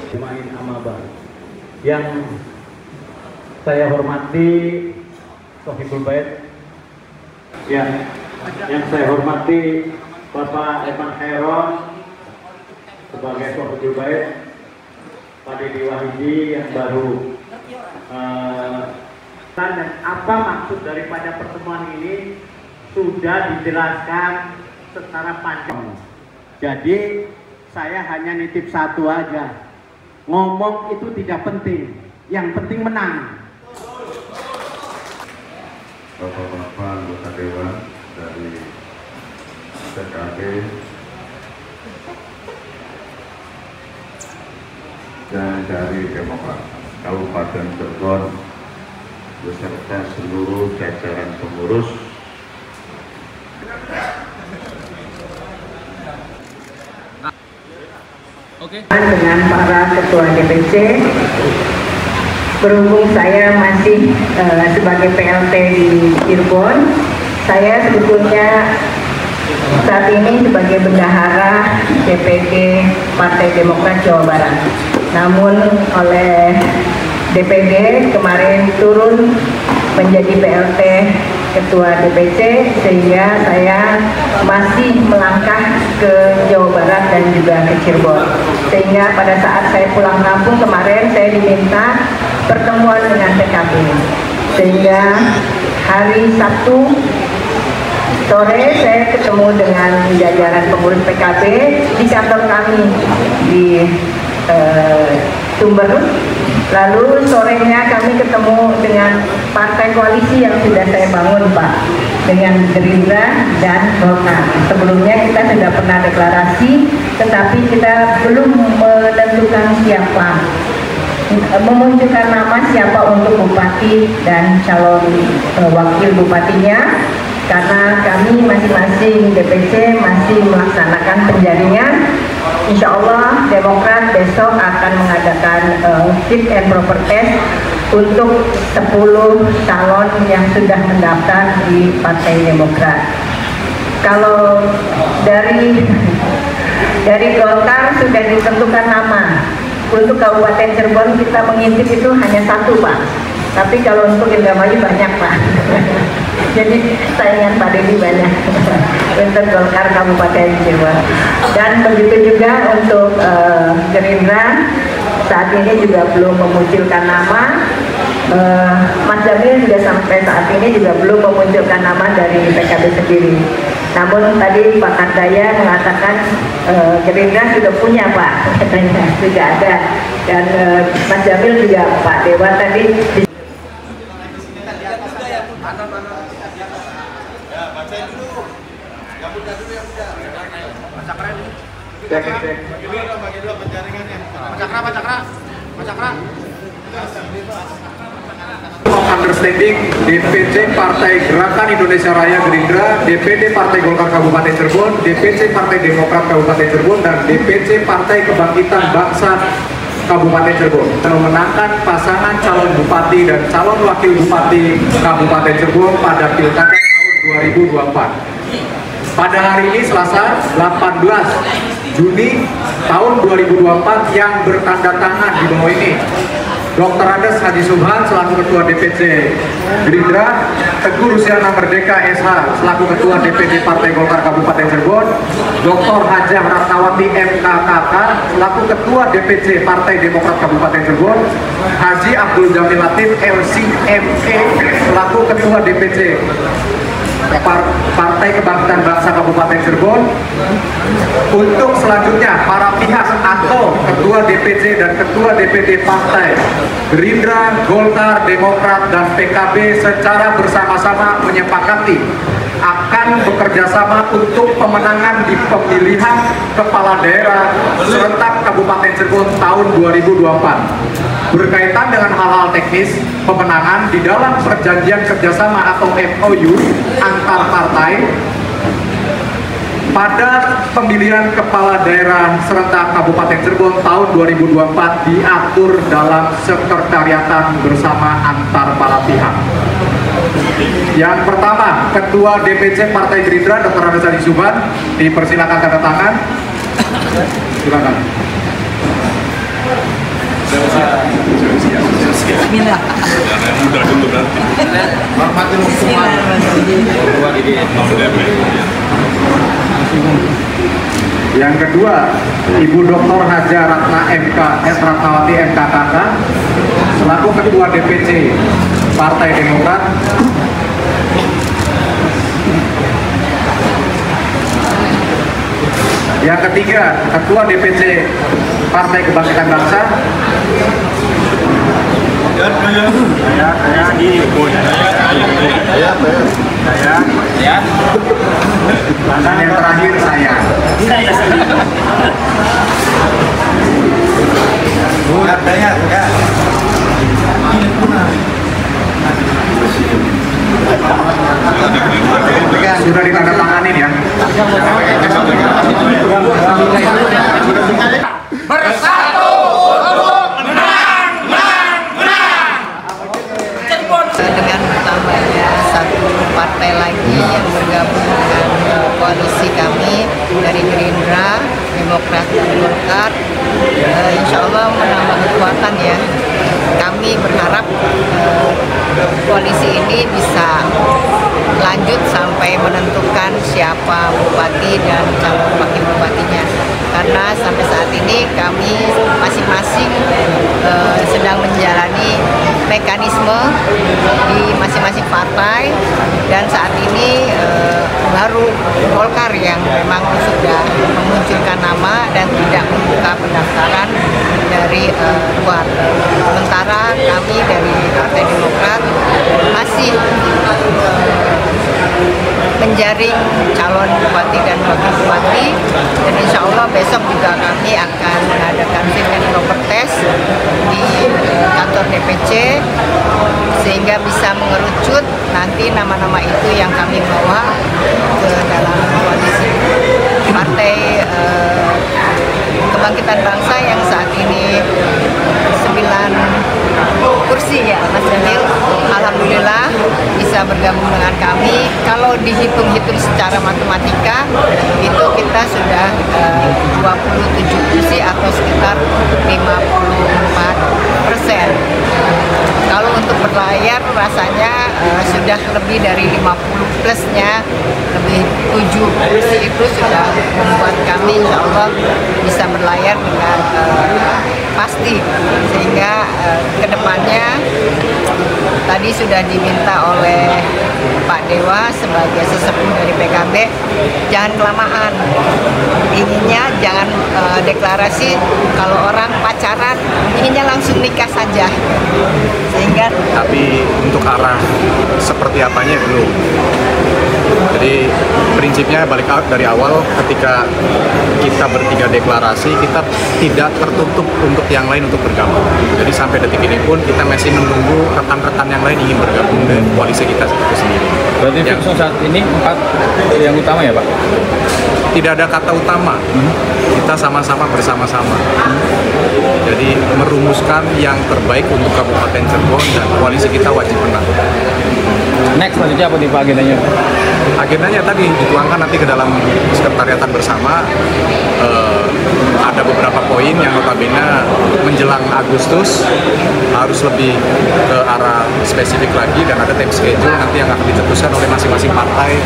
Jemain Amaba. Yang saya hormati Sohibul Bait, ya, yang saya hormati Bapak Eman Khairon sebagai Sohibul Bait, Pak Deddy Wahidi yang baru. Dan apa maksud daripada pertemuan ini sudah dijelaskan secara panjang. Jadi saya hanya nitip satu aja, ngomong itu tidak penting, yang penting menang. Bapak-bapak anggota dewan dari PKB dan dari Demokrat Kabupaten Cirebon beserta seluruh jajaran pengurus dengan para ketua DPC. Berhubung saya masih sebagai PLT di Cirebon, saya sebetulnya saat ini sebagai bendahara DPD Partai Demokrat Jawa Barat. Namun oleh DPD kemarin turun menjadi PLT Ketua DPC, sehingga saya masih melangkah ke Jawa Barat dan juga ke Cirebon. Sehingga pada saat saya pulang kampung kemarin, saya diminta pertemuan dengan PKB. Sehingga hari Sabtu sore saya ketemu dengan jajaran pengurus PKB di kantor kami di Sumber. Lalu sorenya kami ketemu dengan partai koalisi yang sudah saya bangun, Pak, dengan Gerindra dan Golkar. Sebelumnya kita sudah pernah deklarasi, tetapi kita belum menentukan siapa, memunculkan nama siapa untuk bupati dan calon wakil bupatinya, karena kami masing-masing DPC masih melaksanakan penjaringan. Insya Allah Demokrat besok akan mengadakan fit and proper test untuk 10 calon yang sudah mendaftar di Partai Demokrat. Kalau dari Golkar sudah ditentukan nama. Untuk Kabupaten Cirebon kita mengintip itu hanya satu, Pak. Tapi kalau untuk Indramayu banyak, Pak. Jadi saingan Pak Deddy banyak untuk Golkar Kabupaten Cirebon. Dan begitu juga untuk Gerindra, saat ini juga belum memunculkan nama. Mas Jamil juga sampai saat ini juga belum memunculkan nama dari PKB sendiri. Namun tadi Pak Kardaya mengatakan Gerindra sudah punya, Pak, katanya sudah ada. Dan Mas Jamil juga, Pak Dewan tadi. Understanding DPC Partai Gerakan Indonesia Raya Gerindra, DPD Partai Golkar Kabupaten Cirebon, DPC Partai Demokrat Kabupaten Cirebon, dan DPC Partai Kebangkitan Bangsa Kabupaten Cirebon memenangkan pasangan calon bupati dan calon wakil bupati Kabupaten Cirebon pada Pilkada tahun 2024. Pada hari ini Selasa 18 Juni tahun 2024 yang bertanda tangan di bawah ini Dr. Andes Haji Subhan selaku Ketua DPC Gerindra, Teguh Rusiana Merdeka SH selaku Ketua DPD Partai Golkar Kabupaten Cirebon, Dr. Hajah Ratnawati MKKK selaku Ketua DPC Partai Demokrat Kabupaten Cirebon, Haji Abdul Jamil Latif LCME selaku Ketua DPC Partai Kebangkitan Bangsa Kabupaten Cirebon. Untuk selanjutnya para pihak atau Ketua DPC dan Ketua DPD Partai Gerindra, Golkar, Demokrat, dan PKB secara bersama-sama menyepakati akan bekerja sama untuk pemenangan di pemilihan kepala daerah serentak Kabupaten Cirebon tahun 2024. Berkaitan dengan hal-hal teknis pemenangan di dalam perjanjian kerjasama atau MOU antar partai pada pemilihan kepala daerah serentak Kabupaten Cirebon tahun 2024 diatur dalam sekretariatan bersama antar para pihak. Yang pertama, Ketua DPC Partai Gerindra Dr. Andes Haji Subhan, dipersilakan tanda tangan. Silakan. Bismillah. Yang kedua, Ibu Dr. Haja Ratnawati MKKK selaku Ketua DPC Partai Demokrat. Yang ketiga, Ketua DPC Partai Kebangkitan Bangsa. Dan yang terakhir saya. Sudah ditandatangani ya. Bersatu dengan bertambahnya satu partai lagi yang bergabung dengan koalisi kami dari Gerindra, Demokrat, dan Golkar, insya Allah menambah kekuatan ya. Kami berharap koalisi ini bisa lanjut sampai menentukan siapa bupati dan calon wakil bupatinya. Karena sampai saat ini kami masing-masing sedang menjalani mekanisme di masing-masing partai, dan saat ini baru Golkar yang memang sudah memunculkan nama dan tidak membuka pendaftaran dari luar. Sementara kami dari Partai Demokrat masih menjaring calon bupati dan wakil bupati, dan insya Allah besok juga kami akan mengadakan fit and proper test di kantor DPC sehingga bisa mengerucut nanti nama-nama itu yang kami bawa ke dalam koalisi Partai Kebangkitan Bangsa yang saat ini 9 kursi ya Mas Daniel. Alhamdulillah bisa bergabung dengan kami. Kalau dihitung-hitung secara matematika itu kita sudah 27 kursi atau sekitar 54%. Kalau untuk berlayar rasanya sudah lebih dari 50 plusnya, lebih 7 kursi itu sudah membuat kami insya Allah bisa berlayar dengan pasti, sehingga kedepannya tadi sudah diminta oleh Pak Dewa sebagai sesepuh dari PKB, jangan kelamaan, inginnya jangan deklarasi, kalau orang pacaran inginnya langsung nikah saja, sehingga Tapi untuk arah seperti apanya belum. Jadi prinsipnya balik dari awal ketika kita bertiga deklarasi, kita tidak tertutup untuk yang lain untuk bergabung. Jadi sampai detik ini pun kita masih menunggu rekan-rekan yang lain ingin bergabung dengan koalisi kita itu sendiri. Berarti yang saat ini 4 yang utama ya Pak? Tidak ada kata utama, kita sama-sama bersama-sama. Jadi merumuskan yang terbaik untuk Kabupaten Cirebon dan koalisi kita wajib menang. Next selanjutnya apa nih Pak agendanya? Agendanya tadi dituangkan nanti ke dalam sekretariatan bersama. Ada beberapa poin yang notabene menjelang Agustus harus lebih ke arah spesifik lagi, dan ada time schedule nanti yang akan dicetuskan oleh masing-masing partai.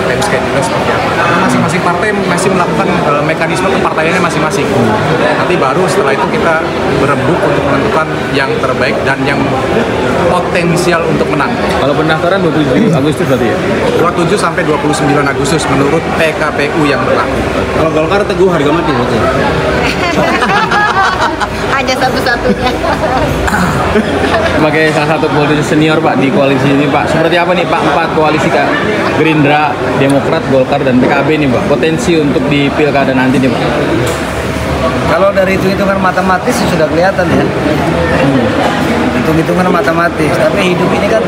Time schedule seperti apa? Karena masing-masing partai masih melakukan mekanisme kepartaiannya masing-masing. Nanti baru setelah itu kita berembuk untuk menentukan yang terbaik dan yang potensial untuk menang. Kalau pendaftaran 27 Agustus berarti ya? 27 sampai 29 Agustus menurut PKPU yang berlaku. Kalau Golkar teguh harga mati berarti? hanya satu-satunya. Sebagai salah satu politisi senior Pak di koalisi ini Pak, seperti apa nih Pak 4 koalisi Kak? Gerindra, Demokrat, Golkar, dan PKB nih Pak, potensi untuk di pilkada nanti nih Pak? Kalau dari hitung-hitungan matematis sudah kelihatan ya. Hitung-hitungan matematis, tapi hidup ini kan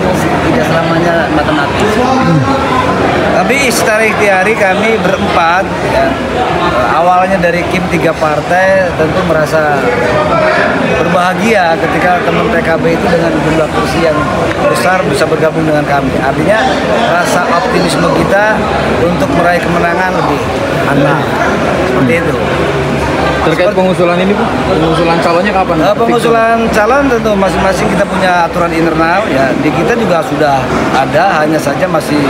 tidak selamanya matematis. Tapi secara ikhtiari kami berempat ya, awalnya dari Kim 3 partai tentu merasa berbahagia ketika teman PKB itu dengan jumlah kursi yang besar bisa bergabung dengan kami. Artinya rasa optimisme kita untuk meraih kemenangan lebih anak. Seperti itu. Terkait pengusulan ini Bu, pengusulan calonnya kapan? Pengusulan calon tentu masing-masing kita punya aturan internal ya. Di kita juga sudah ada, hanya saja masih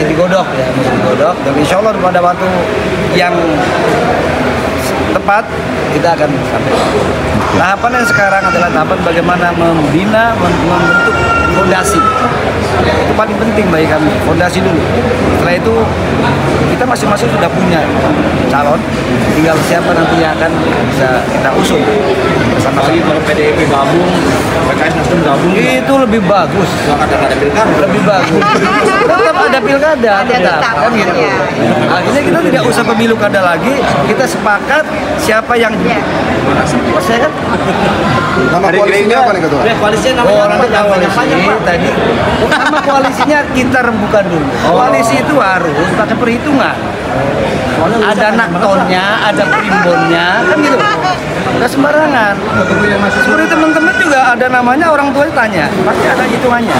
digodok ya, masih digodok. Dan insya Allah pada waktu yang tepat kita akan sampai. Tahapan yang sekarang adalah tahapan bagaimana membina, membentuk fondasi. Itu paling penting bagi kami, fondasi dulu. Setelah itu kita masing-masing sudah punya calon, tinggal siapa nanti yang akan bisa kita usung bersama. Kalau PDIP gabung, PKS Nasdem gabung, itu lebih bagus. Ada pilkada, lebih bagus. Tetap ada pilkada, tetap kan gitu. Akhirnya kita tidak usah pemilu kada lagi, kita sepakat siapa yang saya kan. Nama koalisinya apa nih Ketua? Koalisinya namanya koalisi tadi. Nama koalisinya kita rembukan dulu. Koalisi itu harus pakai perhitungan. Ada naktonnya, ada primbonnya, kan gitu. Nggak sembarangan. Seperti teman-teman juga ada namanya, orang tua tanya, pasti ada hitungannya.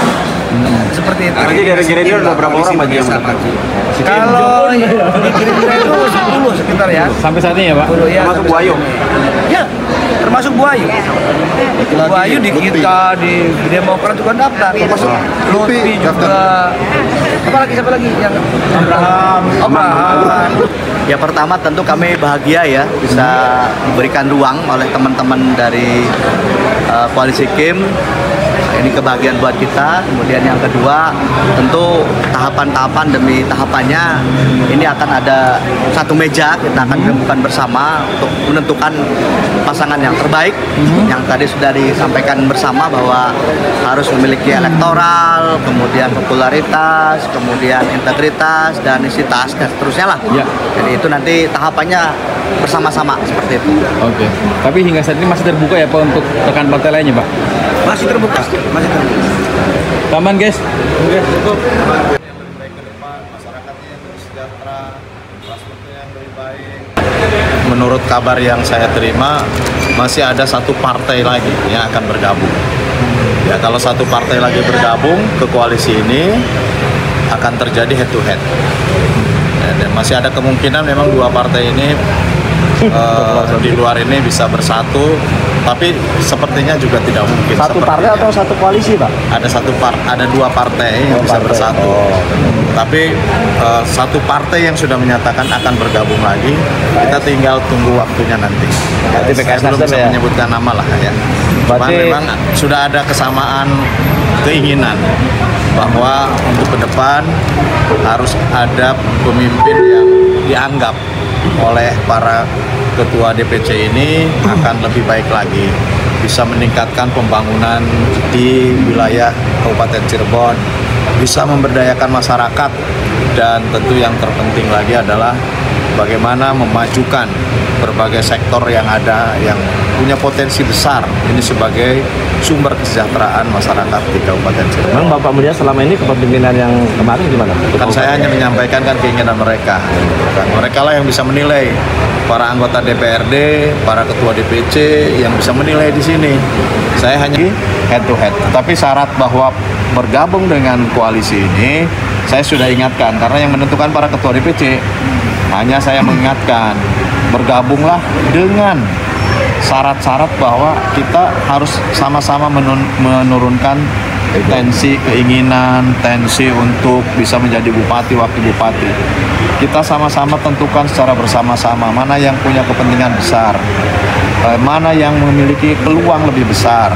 Seperti itu. Jadi dari Gerindra udah berapa orang Pak yang Kalau di Gerindra itu 10 sekitar ya. Sampai saat ini ya Pak? Ya, termasuk Bu Ayu? Ya, termasuk Bu Ayu. Bu Ayu di kita, di Demokrat juga daftar. Termasuk Lutfi juga. Siapa lagi yang Abraham. Ya pertama tentu kami bahagia ya bisa diberikan ruang oleh teman-teman dari koalisi KIM. Ini kebahagiaan buat kita. Kemudian yang kedua, tentu tahapan-tahapan demi tahapannya ini akan ada satu meja, kita akan rembukan bersama untuk menentukan pasangan yang terbaik. Yang tadi sudah disampaikan bersama bahwa harus memiliki elektoral, kemudian popularitas, kemudian integritas dan isitas dan seterusnya lah. Ya. Jadi itu nanti tahapannya bersama-sama seperti itu. Oke. Tapi hingga saat ini masih terbuka ya Pak untuk rekan partai lainnya Pak? Masih terbuka, masih terbuka. Taman guys. Oke, cukup. Menurut kabar yang saya terima, masih ada satu partai lagi yang akan bergabung. Ya, kalau satu partai lagi bergabung ke koalisi ini akan terjadi head to head. Ya, dan masih ada kemungkinan memang dua partai ini di luar ini bisa bersatu, tapi sepertinya juga tidak mungkin. Satu partai atau satu koalisi, Pak? Ada dua partai yang bisa bersatu. Tapi satu partai yang sudah menyatakan akan bergabung lagi, kita tinggal tunggu waktunya nanti. Berarti PKS Saya belum Nasdem bisa ya? menyebutkan nama lah ya. Cuman memang sudah ada kesamaan keinginan bahwa untuk ke depan harus ada pemimpin yang dianggap oleh para ketua DPC ini akan lebih baik lagi, bisa meningkatkan pembangunan di wilayah Kabupaten Cirebon, bisa memberdayakan masyarakat, dan tentu yang terpenting lagi adalah bagaimana memajukan berbagai sektor yang ada yang punya potensi besar ini sebagai sumber kesejahteraan masyarakat di Kabupaten Cirebon. Memang Bapak melihat selama ini kepemimpinan yang kemarin gimana? Kan saya hanya menyampaikan kan keinginan mereka. Kan mereka lah yang bisa menilai, para anggota DPRD, para ketua DPC yang bisa menilai di sini. Saya hanya head to head. Tapi syarat bahwa bergabung dengan koalisi ini saya sudah ingatkan, karena yang menentukan para ketua DPC. Hanya saya mengingatkan, bergabunglah dengan syarat-syarat bahwa kita harus sama-sama menurunkan tensi keinginan, tensi untuk bisa menjadi bupati, wakil bupati. Kita sama-sama tentukan secara bersama-sama mana yang punya kepentingan besar, mana yang memiliki peluang lebih besar,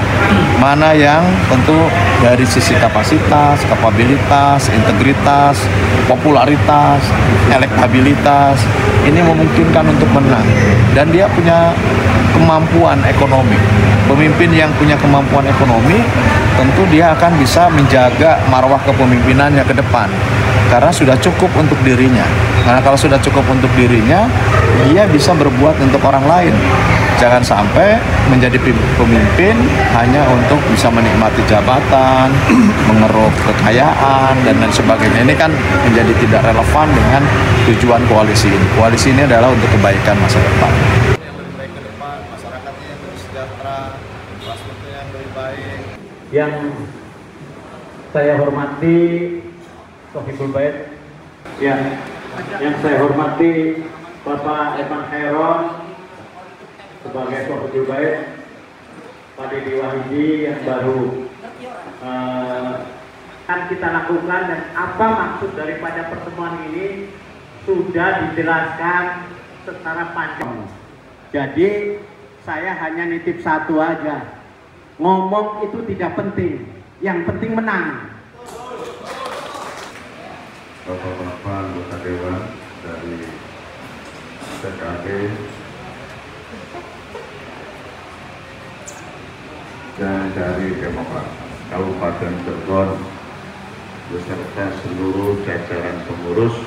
mana yang tentu dari sisi kapasitas, kapabilitas, integritas, popularitas, elektabilitas ini memungkinkan untuk menang, dan dia punya kemampuan ekonomi. Pemimpin yang punya kemampuan ekonomi tentu dia akan bisa menjaga marwah kepemimpinannya ke depan karena sudah cukup untuk dirinya. Karena kalau sudah cukup untuk dirinya, dia bisa berbuat untuk orang lain. Jangan sampai menjadi pemimpin hanya untuk bisa menikmati jabatan, mengeruk kekayaan, dan lain sebagainya. Ini kan menjadi tidak relevan dengan tujuan koalisi ini. Koalisi ini adalah untuk kebaikan masa depan. Yang saya hormati Sohibul Bait, ya, yang saya hormati Bapak Eman Khairon sebagai Wakil Baik, Pak Didi Wahidi yang baru akan kita lakukan, dan apa maksud daripada pertemuan ini sudah dijelaskan secara panjang. Jadi saya hanya nitip satu aja, ngomong itu tidak penting, yang penting menang. Bapak-bapak anggota Dewan dari PKB dan dari Demokrat Kabupaten Cirebon beserta seluruh jajaran pengurus